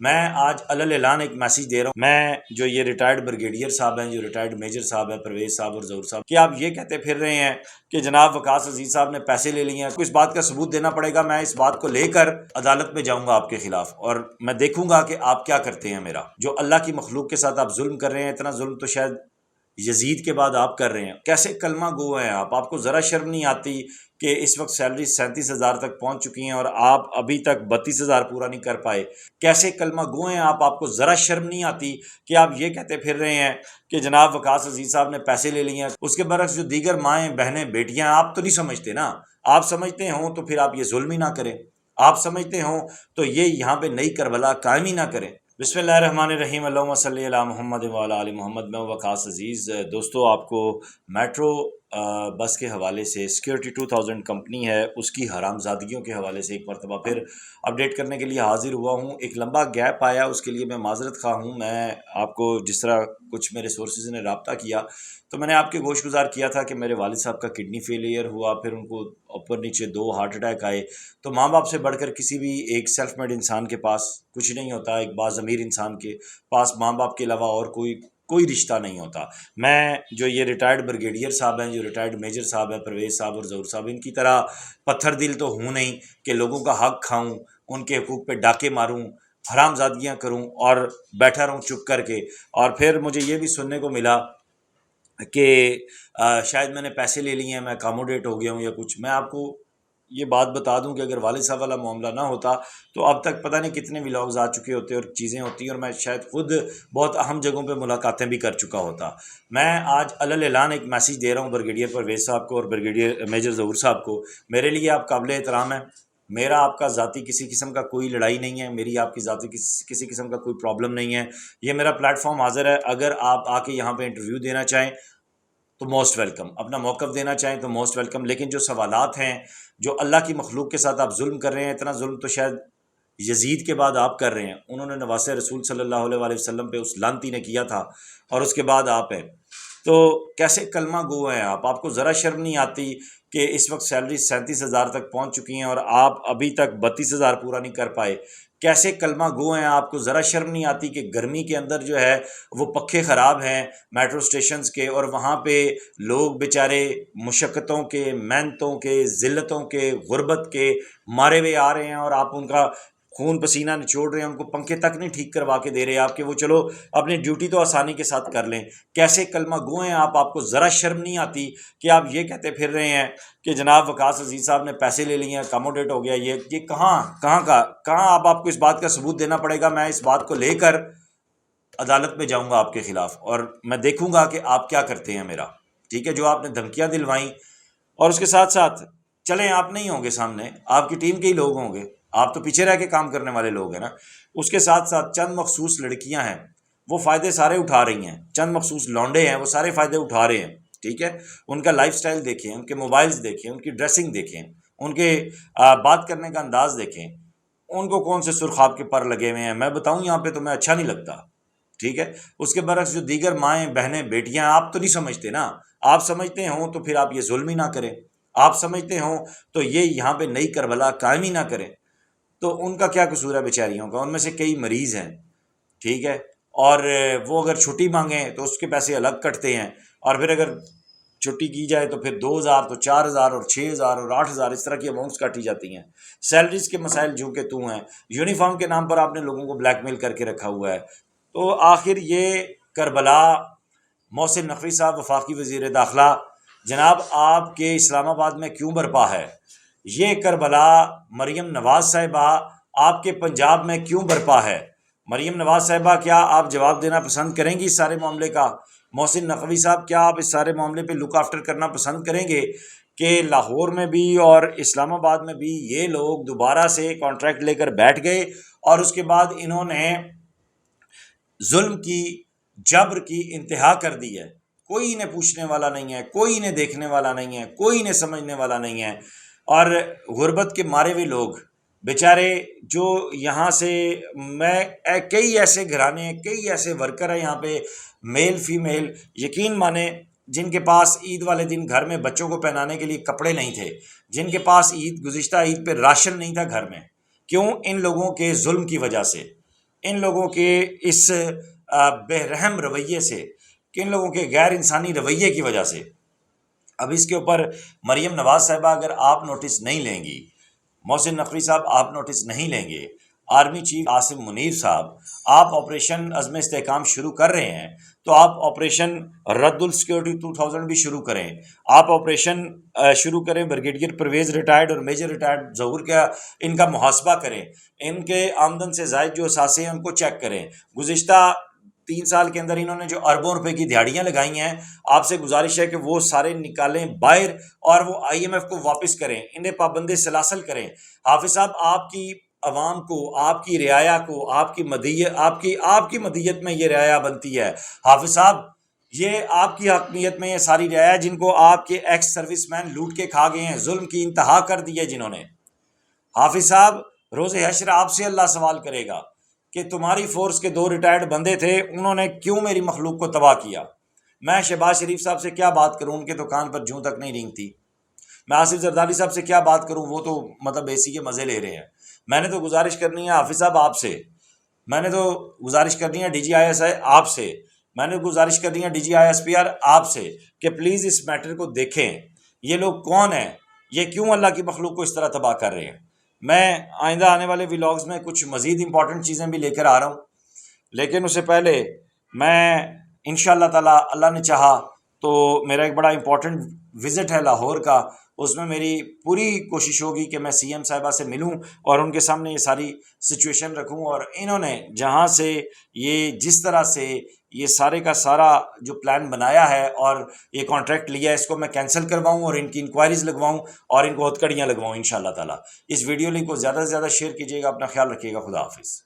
میں آج علل اعلان ایک میسیج دے رہا ہوں، میں جو یہ ریٹائرڈ بریگیڈیئر صاحب ہیں، جو ریٹائرڈ میجر صاحب ہیں، پرویز صاحب اور ظہور صاحب، کہ آپ یہ کہتے پھر رہے ہیں کہ جناب وقاص عزیز صاحب نے پیسے لے لیے ہیں، اس بات کا ثبوت دینا پڑے گا۔ میں اس بات کو لے کر عدالت میں جاؤں گا آپ کے خلاف، اور میں دیکھوں گا کہ آپ کیا کرتے ہیں۔ میرا جو اللہ کی مخلوق کے ساتھ آپ ظلم کر رہے ہیں، اتنا ظلم تو شاید یزید کے بعد آپ کر رہے ہیں۔ کیسے کلمہ گو ہیں آپ کو ذرا شرم نہیں آتی کہ اس وقت سیلری 37,000 تک پہنچ چکی ہیں اور آپ ابھی تک 32,000 پورا نہیں کر پائے؟ کیسے کلمہ گو ہیں آپ کو ذرا شرم نہیں آتی کہ آپ یہ کہتے پھر رہے ہیں کہ جناب وقاص عزیز صاحب نے پیسے لے لیے ہیں؟ اس کے برعکس جو دیگر مائیں بہنیں بیٹیاں، آپ تو نہیں سمجھتے نا۔ آپ سمجھتے ہوں تو پھر آپ یہ ظلم ہی نہ کریں، آپ سمجھتے ہوں تو یہ یہاں پہ نئی کربلا قائم ہی نہ کریں۔ بسم اللہ الرحمن الرحیم، اللہم صلی علی محمد وعلی آل محمد۔ میں وقاص عزیز۔ دوستو، آپ کو میٹرو بس کے حوالے سے سیکیورٹی 2000 کمپنی ہے، اس کی حرام زادگیوں کے حوالے سے ایک مرتبہ پھر اپڈیٹ کرنے کے لیے حاضر ہوا ہوں۔ ایک لمبا گیپ آیا، اس کے لیے میں معذرت خواہ ہوں۔ میں آپ کو جس طرح کچھ میرے سورسز نے رابطہ کیا تو میں نے آپ کے گوش گزار کیا تھا کہ میرے والد صاحب کا کڈنی فیلئر ہوا، پھر ان کو اوپر نیچے 2 ہارٹ اٹیک آئے۔ تو ماں باپ سے بڑھ کر کسی بھی ایک سیلف میڈ انسان کے پاس کچھ نہیں ہوتا، ایک باضمیر انسان کے پاس ماں باپ کے علاوہ اور کوئی رشتہ نہیں ہوتا۔ میں جو یہ ریٹائرڈ بریگیڈیئر صاحب ہیں، جو ریٹائرڈ میجر صاحب ہیں، پرویز صاحب اور ظہور صاحب، ان کی طرح پتھر دل تو ہوں نہیں کہ لوگوں کا حق کھاؤں، ان کے حقوق پہ ڈاکے ماروں، حرام زادگیاں کروں اور بیٹھا رہوں چپ کر کے۔ اور پھر مجھے یہ بھی سننے کو ملا کہ شاید میں نے پیسے لے لیے ہیں، میں اکاموڈیٹ ہو گیا ہوں یا کچھ۔ میں آپ کو یہ بات بتا دوں کہ اگر والد صاحب والا معاملہ نہ ہوتا تو اب تک پتہ نہیں کتنے ولاگز آ چکے ہوتے اور چیزیں ہوتی، اور میں شاید خود بہت اہم جگہوں پہ ملاقاتیں بھی کر چکا ہوتا۔ میں آج علل اعلان ایک میسیج دے رہا ہوں بریگیڈیئر پرویز صاحب کو اور بریگیڈیئر میجر ظہور صاحب کو۔ میرے لیے آپ قابل احترام ہیں، میرا آپ کا ذاتی کسی قسم کا کوئی لڑائی نہیں ہے، میری آپ کی ذاتی کسی قسم کا کوئی پرابلم نہیں ہے۔ یہ میرا پلیٹ فارم حاضر ہے، اگر آپ آ کے یہاں پہ انٹرویو دینا چاہیں تو موسٹ ویلکم، اپنا موقف دینا چاہیں تو موسٹ ویلکم۔ لیکن جو سوالات ہیں، جو اللہ کی مخلوق کے ساتھ آپ ظلم کر رہے ہیں، اتنا ظلم تو شاید یزید کے بعد آپ کر رہے ہیں۔ انہوں نے نواسۂ رسول صلی اللہ علیہ وآلہ وسلم پہ اس لعنتی نے کیا تھا، اور اس کے بعد آپ ہیں۔ تو کیسے کلمہ گو ہیں آپ کو ذرا شرم نہیں آتی کہ اس وقت سیلری 37,000 تک پہنچ چکی ہیں اور آپ ابھی تک 32,000 پورا نہیں کر پائے؟ کیسے کلمہ گو ہیں آپ کو ذرا شرم نہیں آتی کہ گرمی کے اندر جو ہے وہ پنکھے خراب ہیں میٹرو اسٹیشنز کے، اور وہاں پہ لوگ بیچارے مشقتوں کے، محنتوں کے، ذلتوں کے، غربت کے مارے ہوئے آ رہے ہیں، اور آپ ان کا خون پسینہ نچوڑ رہے ہیں، ان کو پنکھے تک نہیں ٹھیک کروا کے دے رہے آپ، کہ وہ چلو اپنی ڈیوٹی تو آسانی کے ساتھ کر لیں۔ کیسے کلمہ گو ہیں آپ کو ذرا شرم نہیں آتی کہ آپ یہ کہتے پھر رہے ہیں کہ جناب وقاص عزیز صاحب نے پیسے لے لیے ہیں، اکاموڈیٹ ہو گیا۔ یہ کہاں آپ کو اس بات کا ثبوت دینا پڑے گا۔ میں اس بات کو لے کر عدالت میں جاؤں گا آپ کے خلاف، اور میں دیکھوں گا کہ آپ کیا کرتے ہیں میرا، ٹھیک ہے؟ جو آپ نے دھمکیاں دلوائیں، اور اس کے ساتھ ساتھ چلیں آپ نہیں ہوں گے سامنے، آپ کی ٹیم کے ہی لوگ ہوں گے، آپ تو پیچھے رہ کے کام کرنے والے لوگ ہیں نا۔ اس کے ساتھ ساتھ چند مخصوص لڑکیاں ہیں، وہ فائدے سارے اٹھا رہی ہیں، چند مخصوص لونڈے ہیں، وہ سارے فائدے اٹھا رہے ہیں، ٹھیک ہے؟ ان کا لائف سٹائل دیکھیں، ان کے موبائلز دیکھیں، ان کی ڈریسنگ دیکھیں، ان کے بات کرنے کا انداز دیکھیں، ان کو کون سے سرخاب کے پر لگے ہوئے ہیں۔ میں بتاؤں یہاں پہ تو میں اچھا نہیں لگتا، ٹھیک ہے؟ اس کے برعکس جو دیگر مائیں بہنیں بیٹیاں، آپ تو نہیں سمجھتے نا۔ آپ سمجھتے ہوں تو پھر آپ یہ ظلم ہی نہ کریں، آپ سمجھتے ہوں تو یہ یہاں پہ نئی کربلا قائم ہی نہ کریں۔ تو ان کا کیا قصور ہے بیچاریوں کا؟ ان میں سے کئی مریض ہیں، ٹھیک ہے؟ اور وہ اگر چھٹی مانگیں تو اس کے پیسے الگ کٹتے ہیں، اور پھر اگر چھٹی کی جائے تو پھر 2,000 تو 4,000 اور 6,000 اور 8,000 اس طرح کی اماؤنٹس کاٹی جاتی ہیں۔ سیلریز کے مسائل جو کہ تو ہیں، یونیفارم کے نام پر آپ نے لوگوں کو بلیک میل کر کے رکھا ہوا ہے۔ تو آخر یہ کربلا محسن نقوی صاحب وفاقی وزیر داخلہ جناب آپ کے اسلام آباد میں کیوں برپا ہے؟ یہ کربلا مریم نواز صاحبہ آپ کے پنجاب میں کیوں برپا ہے؟ مریم نواز صاحبہ کیا آپ جواب دینا پسند کریں گی اس سارے معاملے کا؟ محسن نقوی صاحب کیا آپ اس سارے معاملے پہ لک آفٹر کرنا پسند کریں گے کہ لاہور میں بھی اور اسلام آباد میں بھی یہ لوگ دوبارہ سے کانٹریکٹ لے کر بیٹھ گئے، اور اس کے بعد انہوں نے ظلم کی، جبر کی انتہا کر دی ہے؟ کوئی انہیں پوچھنے والا نہیں ہے، کوئی انہیں دیکھنے والا نہیں ہے، کوئی انہیں سمجھنے والا نہیں ہے۔ اور غربت کے مارے ہوئے لوگ بیچارے جو یہاں سے، میں کئی ایسے گھرانے، کئی ایسے ورکر ہیں یہاں پہ، میل فیمیل، یقین مانیں، جن کے پاس عید والے دن گھر میں بچوں کو پہنانے کے لیے کپڑے نہیں تھے، جن کے پاس گزشتہ عید پہ راشن نہیں تھا گھر میں۔ کیوں؟ ان لوگوں کے ظلم کی وجہ سے، ان لوگوں کے اس بے رحم رویے سے، کہ ان لوگوں کے غیر انسانی رویے کی وجہ سے۔ اب اس کے اوپر مریم نواز صاحبہ اگر آپ نوٹس نہیں لیں گی، محسن نقوی صاحب آپ نوٹس نہیں لیں گے، آرمی چیف عاصم منیر صاحب آپ آپریشن عزم استحکام شروع کر رہے ہیں، تو آپ آپریشن رد السیکورٹی 2000 بھی شروع کریں، آپ آپریشن شروع کریں بریگیڈیئر پرویز ریٹائرڈ اور میجر ریٹائرڈ ظہور کا، ان کا محاسبہ کریں، ان کے آمدن سے زائد جو اثاثے ہیں ان کو چیک کریں۔ گزشتہ 3 سال کے اندر انہوں نے جو اربوں روپے کی دیہڑیاں لگائی ہیں، آپ سے گزارش ہے کہ وہ سارے نکالیں باہر اور وہ IMF کو واپس کریں، انہیں پابند سلاسل کریں۔ حافظ صاحب آپ کی عوام کو، آپ کی رعایا کو، آپ کی مدیت میں یہ رعایا بنتی ہے۔ حافظ صاحب یہ آپ کی حقیقت میں یہ ساری رعایا جن کو آپ کے ایکس سروس مین لوٹ کے کھا گئے ہیں، ظلم کی انتہا کر دی ہے جنہوں نے۔ حافظ صاحب روز حشر آپ سے اللہ سوال کرے گا کہ تمہاری فورس کے 2 ریٹائرڈ بندے تھے، انہوں نے کیوں میری مخلوق کو تباہ کیا۔ میں شہباز شریف صاحب سے کیا بات کروں، ان کے تو کان پر جوں تک نہیں رینگتی۔ میں آصف زرداری صاحب سے کیا بات کروں، وہ تو مطلب اے سی کے مزے لے رہے ہیں۔ میں نے تو گزارش کرنی ہے حافظ صاحب آپ سے، میں نے تو گزارش کرنی ہے DGISI آپ سے، میں نے گزارش کرنی ہے DGISPR آپ سے کہ پلیز اس میٹر کو دیکھیں، یہ لوگ کون ہیں، یہ کیوں اللہ کی مخلوق کو اس طرح تباہ کر رہے ہیں۔ میں آئندہ آنے والے ولاگز میں کچھ مزید امپورٹنٹ چیزیں بھی لے کر آ رہا ہوں، لیکن اس سے پہلے میں انشاءاللہ تعالی اللہ نے چاہا تو میرا ایک بڑا امپورٹنٹ وزٹ ہے لاہور کا، اس میں میری پوری کوشش ہوگی کہ میں CM صاحبہ سے ملوں اور ان کے سامنے یہ ساری سچویشن رکھوں، اور انہوں نے جہاں سے یہ جس طرح سے یہ سارے کا سارا جو پلان بنایا ہے اور یہ کانٹریکٹ لیا ہے، اس کو میں کینسل کرواؤں اور ان کی انکوائریز لگواؤں اور ان کو ہتھکڑیاں لگواؤں انشاءاللہ تعالی۔ اس ویڈیو لنک کو زیادہ سے زیادہ شیئر کیجیے گا، اپنا خیال رکھیے گا، خدا حافظ۔